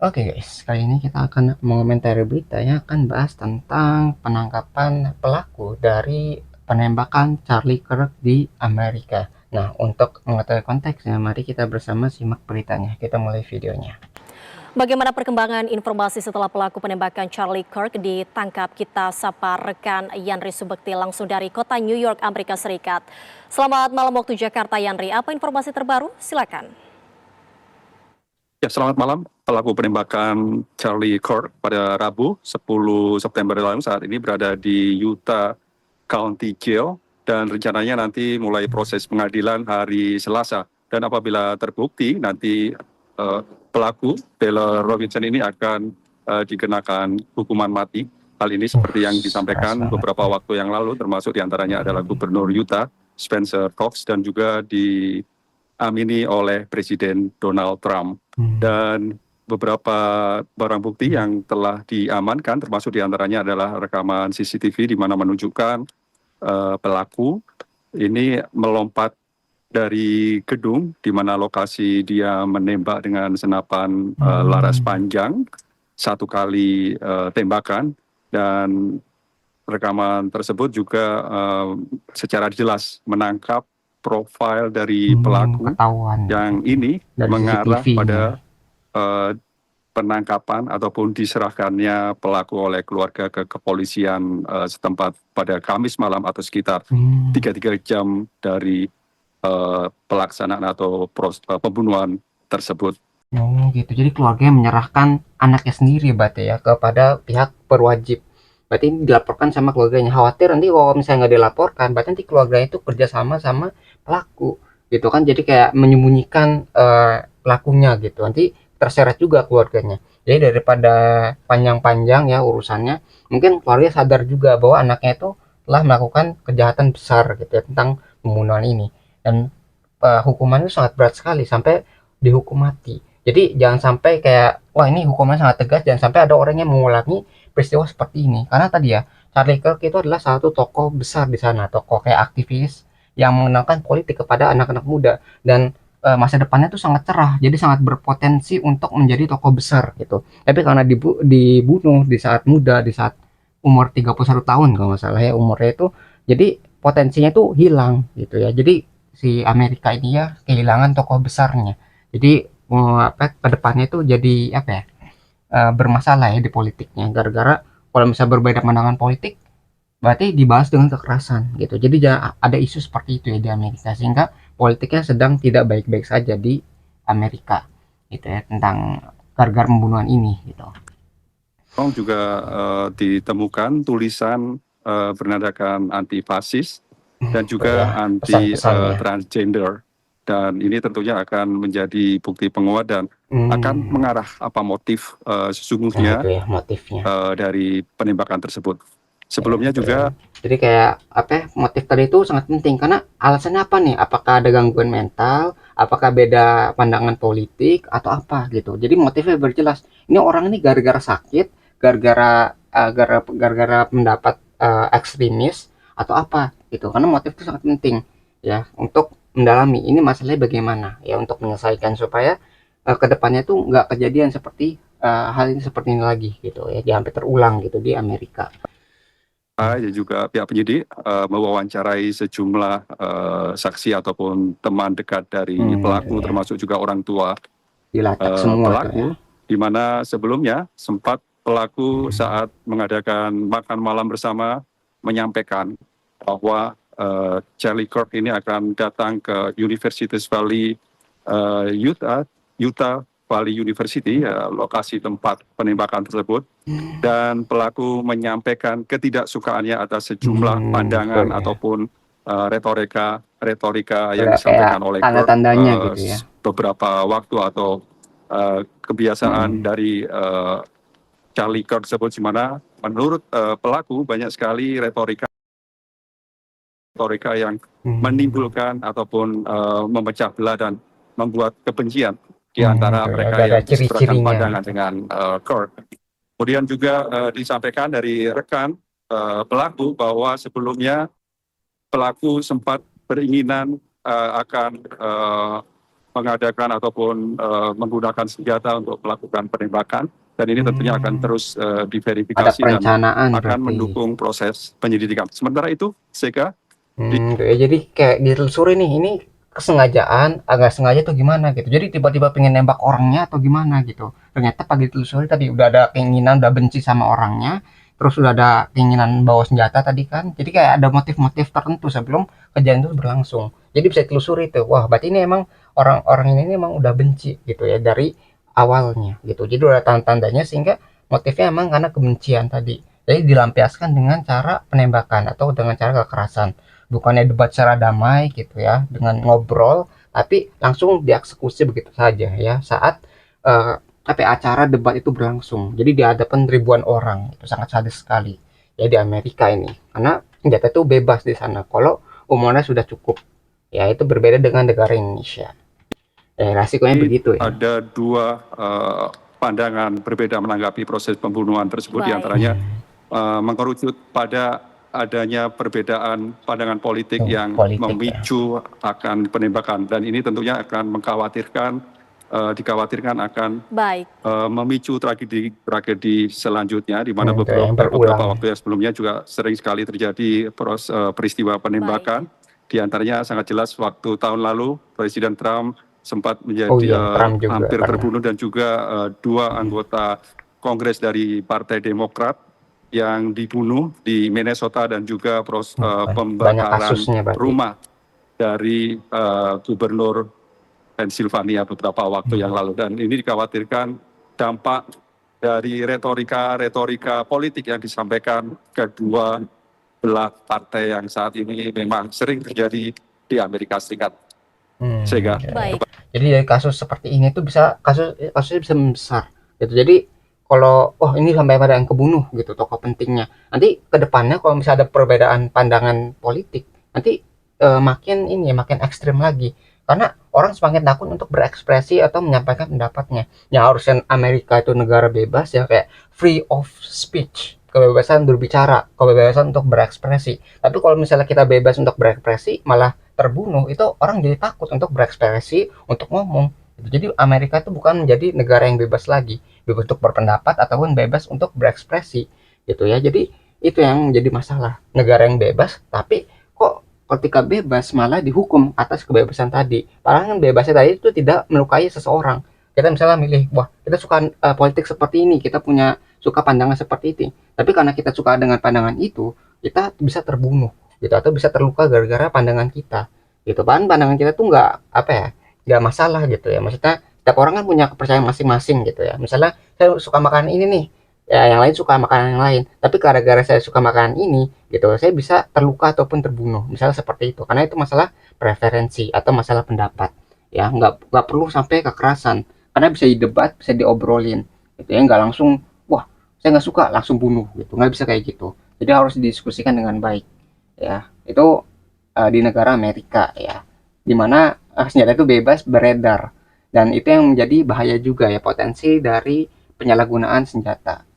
Oke guys, kali ini kita akan mengomentari berita yang akan bahas tentang penangkapan pelaku dari penembakan Charlie Kirk di Amerika. Nah, untuk mengetahui konteksnya, mari kita bersama simak beritanya. Kita mulai videonya. Bagaimana perkembangan informasi setelah pelaku penembakan Charlie Kirk ditangkap? Kita sapa rekan Yanri Subekti langsung dari kota New York, Amerika Serikat. Selamat malam waktu Jakarta, Yanri. Apa informasi terbaru? Silakan. Ya, selamat malam. Pelaku penembakan Charlie Kirk pada Rabu 10 September lalu saat ini berada di Utah County Jail dan rencananya nanti mulai proses pengadilan hari Selasa. Dan apabila terbukti nanti pelaku Taylor Robinson ini akan dikenakan hukuman mati. Hal ini seperti yang disampaikan beberapa waktu yang lalu, termasuk diantaranya adalah Gubernur Utah Spencer Cox dan juga diamini oleh Presiden Donald Trump. Dan beberapa barang bukti yang telah diamankan, termasuk diantaranya adalah rekaman CCTV di mana menunjukkan pelaku ini melompat dari gedung di mana lokasi dia menembak dengan senapan laras panjang, satu kali tembakan, dan rekaman tersebut juga secara jelas menangkap profil dari pelaku yang ini mengarah pada penangkapan ataupun diserahkannya pelaku oleh keluarga ke kepolisian setempat pada Kamis malam atau sekitar 3 jam dari pelaksanaan atau pembunuhan tersebut. Oh gitu, jadi keluarganya menyerahkan anaknya sendiri berarti ya kepada pihak berwajib. Berarti ini dilaporkan sama keluarganya. Khawatir nanti kalau misalnya nggak dilaporkan, berarti nanti keluarganya itu kerjasama sama pelaku gitu kan. Jadi kayak menyembunyikan pelakunya gitu. Nanti terseret juga keluarganya. Jadi daripada panjang-panjang ya urusannya, mungkin keluarga sadar juga bahwa anaknya itu telah melakukan kejahatan besar gitu ya tentang pembunuhan ini. Dan hukumannya sangat berat sekali sampai dihukum mati. Jadi jangan sampai kayak wah ini hukumannya sangat tegas, jangan sampai ada orang yang mengulangi peristiwa seperti ini. Karena tadi ya Charlie Kirk itu adalah satu tokoh besar di sana, tokoh kayak aktivis yang mengenalkan politik kepada anak-anak muda dan masa depannya tuh sangat cerah, jadi sangat berpotensi untuk menjadi tokoh besar gitu. Tapi karena dibunuh di saat muda, di saat umur 31 tahun kalau nggak salah ya umurnya itu, jadi potensinya tuh hilang gitu ya. Jadi si Amerika ini ya kehilangan tokoh besarnya. Jadi apa kedepannya itu jadi apa ya bermasalah ya di politiknya gara-gara kalau misalnya berbeda pandangan politik berarti dibahas dengan kekerasan gitu. Jadi ada isu seperti itu ya di Amerika sehingga politiknya sedang tidak baik-baik saja di Amerika gitu ya tentang gara-gara pembunuhan ini gitu. Juga ditemukan tulisan bernadakan anti fasis dan juga Ya, anti pesan-pesannya. transgender, dan ini tentunya akan menjadi bukti penguat dan akan mengarah apa motif Nah sesungguhnya itu ya motifnya. dari penembakan tersebut. Ya, Sebelumnya betul ya. juga Jadi kayak apa ya, motif tadi itu sangat penting karena alasannya apa nih? Apakah ada gangguan mental? Apakah beda pandangan politik atau apa gitu? Jadi motifnya berjelas. Ini orang ini gara-gara sakit, gara-gara pendapat ekstremis atau apa gitu. Karena motif itu sangat penting ya untuk mendalami ini masalahnya bagaimana ya untuk menyelesaikan supaya kedepannya tuh nggak kejadian seperti hal ini seperti ini lagi gitu ya, jangan sampai terulang gitu di Amerika. dan juga pihak penyidik mewawancarai sejumlah saksi ataupun teman dekat dari Gitu pelaku, ya. termasuk juga orang tua Dilacak semua tuh ya. pelaku, di mana sebelumnya sempat pelaku saat mengadakan makan malam bersama menyampaikan bahwa Charlie Kirk ini akan datang ke Universitas Valley Utah Valley University, lokasi tempat penembakan tersebut, dan pelaku menyampaikan ketidaksukaannya atas sejumlah Betul pandangan ya. ataupun retorika yang Ada kayak disampaikan oleh Kirk tanda-tandanya gitu ya. beberapa waktu atau kebiasaan dari Charlie Kirk tersebut, di mana menurut pelaku banyak sekali retorika yang menimbulkan ataupun memecah belah dan membuat kebencian di antara Gitu ya. mereka Udah ada yang berseberangan ciri-cirinya pandangan gitu. dengan Kirk. Kemudian juga disampaikan dari rekan pelaku bahwa sebelumnya pelaku sempat beringinan akan mengadakan ataupun menggunakan senjata untuk melakukan penembakan, dan ini tentunya akan terus Ada diverifikasi dan perencanaan akan berarti. mendukung proses penyelidikan. Sementara itu, Sega, Gitu ya. Jadi kayak ditelusuri nih, ini kesengajaan, agak sengaja atau gimana gitu. Jadi tiba-tiba pengen nembak orangnya atau gimana gitu. Ternyata pagi ditelusuri tadi udah ada keinginan, udah benci sama orangnya, terus udah ada keinginan bawa senjata tadi kan. Jadi kayak ada motif-motif tertentu sebelum kejadian itu berlangsung. Jadi bisa ditelusuri tuh. Wah, berarti ini emang orang-orang ini emang udah benci gitu ya dari awalnya gitu. Jadi udah tanda-tandanya sehingga motifnya emang karena kebencian tadi. Jadi dilampiaskan dengan cara penembakan atau dengan cara kekerasan, bukannya debat secara damai gitu ya dengan ngobrol, tapi langsung dieksekusi begitu saja ya saat acara debat itu berlangsung. Jadi di hadapan ribuan orang, itu sangat sadis sekali ya di Amerika ini, karena senjata itu bebas di sana kalau umurnya sudah cukup. Ya itu berbeda dengan negara Indonesia, resikonya begitu ya. ada dua pandangan berbeda menanggapi proses pembunuhan tersebut, Baik. diantaranya mengerucut pada adanya perbedaan pandangan politik yang Politik ya. memicu akan penembakan, dan ini tentunya akan dikhawatirkan akan Baik. memicu tragedi selanjutnya, di mana Yang beberapa berulang. waktu yang sebelumnya juga sering sekali terjadi peristiwa penembakan. Di antaranya sangat jelas waktu tahun lalu Presiden Trump sempat Oh menjadi iya, Trump juga hampir pernah. terbunuh, dan juga dua anggota Kongres dari Partai Demokrat yang dibunuh di Minnesota, dan juga Banyak pembakaran kasusnya berarti. rumah dari Gubernur Pennsylvania beberapa waktu yang lalu. Dan ini dikhawatirkan dampak dari retorika politik yang disampaikan kedua belah partai yang saat ini memang sering terjadi di Amerika Serikat. Sehingga Baik. Jadi dari kasus seperti ini tuh kasusnya bisa membesar gitu. Jadi kalau ini sampai pada yang kebunuh gitu tokoh pentingnya. Nanti ke depannya kalau misalnya ada perbedaan pandangan politik, nanti makin ekstrim lagi. Karena orang semakin takut untuk berekspresi atau menyampaikan pendapatnya. Yang harusnya Amerika itu negara bebas ya, kayak free of speech, kebebasan berbicara, kebebasan untuk berekspresi. Tapi kalau misalnya kita bebas untuk berekspresi malah terbunuh, itu orang jadi takut untuk berekspresi, untuk ngomong. Jadi Amerika itu bukan menjadi negara yang bebas lagi, bebas untuk berpendapat ataupun bebas untuk berekspresi gitu ya. Jadi itu yang jadi masalah, negara yang bebas tapi kok ketika bebas malah dihukum atas kebebasan tadi. Padahal kan bebasnya tadi itu tidak melukai seseorang. Kita misalnya milih, wah kita suka politik seperti ini, kita suka pandangan seperti ini, tapi karena kita suka dengan pandangan itu, kita bisa terbunuh gitu atau bisa terluka gara-gara pandangan kita gitu. Pandangan kita tuh nggak apa ya, nggak masalah gitu ya. Maksudnya setiap orang kan punya kepercayaan masing-masing gitu ya. Misalnya saya suka makanan ini nih, ya yang lain suka makanan yang lain, tapi gara-gara saya suka makanan ini gitu saya bisa terluka ataupun terbunuh, misalnya seperti itu, karena itu masalah preferensi atau masalah pendapat ya. Nggak perlu sampai kekerasan, karena bisa didebat, bisa diobrolin gitu ya, nggak langsung wah saya nggak suka langsung bunuh gitu, nggak bisa kayak gitu. Jadi harus didiskusikan dengan baik ya. Itu di negara Amerika ya, dimana senjata itu bebas beredar, dan itu yang menjadi bahaya juga ya, potensi dari penyalahgunaan senjata.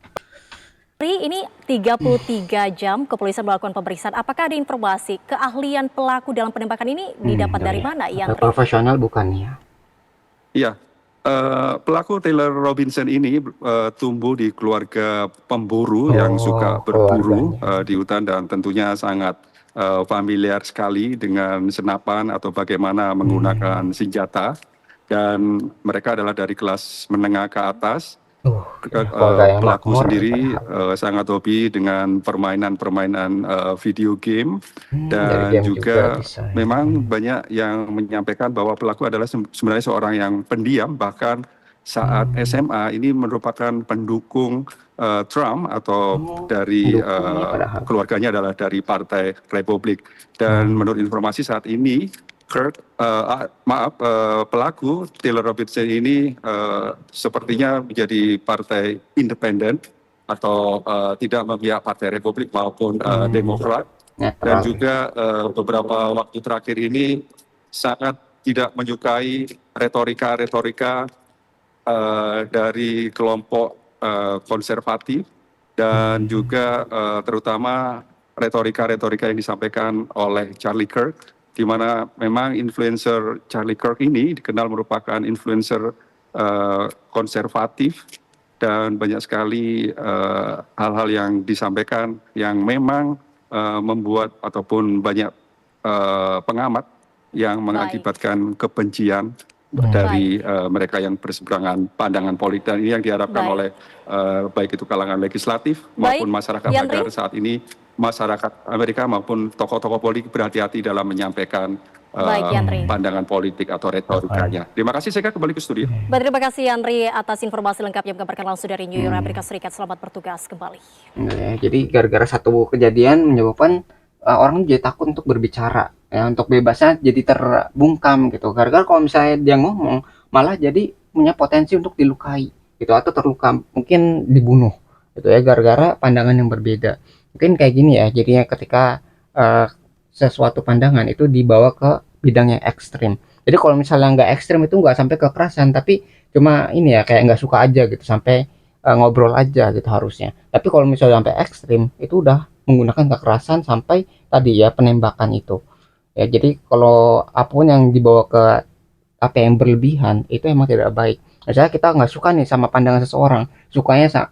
Ini 33 jam kepolisian melakukan pemeriksaan. Apakah ada informasi keahlian pelaku dalam penembakan ini didapat dari mana, Yandri? Profesional bukan ya? iya, pelaku Taylor Robinson ini tumbuh di keluarga pemburu yang suka berburu di hutan, dan tentunya sangat familiar sekali dengan senapan atau bagaimana menggunakan senjata. Dan mereka adalah dari kelas menengah ke atas. Yang Pelaku makmur sendiri padahal. sangat hobi dengan permainan video game, Dari dan game juga bisa. memang banyak yang menyampaikan bahwa pelaku adalah sebenarnya seorang yang pendiam. Bahkan saat SMA ini merupakan pendukung Trump, atau dari pendukungnya padahal. keluarganya adalah dari Partai Republik. Dan menurut informasi saat ini pelaku Taylor Robinson ini sepertinya menjadi partai independen atau tidak memihak Partai Republik maupun Demokrat. Netral. Dan juga beberapa waktu terakhir ini sangat tidak menyukai retorika dari kelompok konservatif, dan juga terutama retorika yang disampaikan oleh Charlie Kirk di mana memang influencer Charlie Kirk ini dikenal merupakan influencer konservatif dan banyak sekali hal-hal yang disampaikan yang memang membuat ataupun banyak pengamat yang mengakibatkan kebencian dari mereka yang berseberangan pandangan politik, dan ini yang diharapkan oleh baik itu kalangan legislatif maupun masyarakat agar saat ini masyarakat Amerika maupun tokoh-tokoh politik berhati-hati dalam menyampaikan pandangan politik atau retorikanya. Terima kasih, saya kembali ke studio. Baik, terima kasih Yandri atas informasi lengkap yang mengabarkan langsung dari New York, Amerika Serikat. Selamat bertugas kembali. Jadi gara-gara satu kejadian menyebabkan orang jadi takut untuk berbicara, ya, untuk bebasnya jadi terbungkam gitu. Gara-gara kalau misalnya dia ngomong malah jadi punya potensi untuk dilukai gitu, atau terluka, mungkin dibunuh gitu ya, gara-gara pandangan yang berbeda. Mungkin kayak gini ya, jadinya ketika sesuatu pandangan itu dibawa ke bidang yang ekstrim. Jadi kalau misalnya nggak ekstrim itu nggak sampai kekerasan, tapi cuma ini ya kayak nggak suka aja gitu, sampai ngobrol aja gitu harusnya. Tapi kalau misalnya sampai ekstrim itu udah menggunakan kekerasan sampai tadi ya penembakan itu. Ya jadi kalau apapun yang dibawa ke apa yang berlebihan itu emang tidak baik. Misalnya kita nggak suka nih sama pandangan seseorang,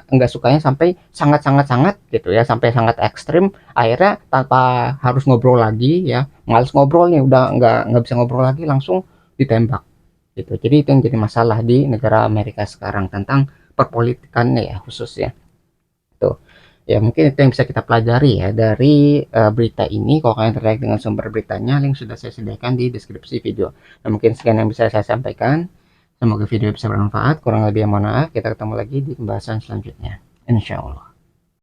nggak sukanya sampai sangat gitu ya, sampai sangat ekstrim, akhirnya tanpa harus ngobrol lagi ya, males ngobrol nih, udah nggak bisa ngobrol lagi, langsung ditembak gitu. Jadi itu yang jadi masalah di negara Amerika sekarang tentang perpolitikannya ya, khususnya tuh. Ya mungkin itu yang bisa kita pelajari ya dari berita ini. Kalau kalian tertarik dengan sumber beritanya, link sudah saya sediakan di deskripsi video. Dan mungkin sekian yang bisa saya sampaikan. Semoga video bisa bermanfaat. Kurang lebih mohon maaf. Kita ketemu lagi di pembahasan selanjutnya, insya Allah.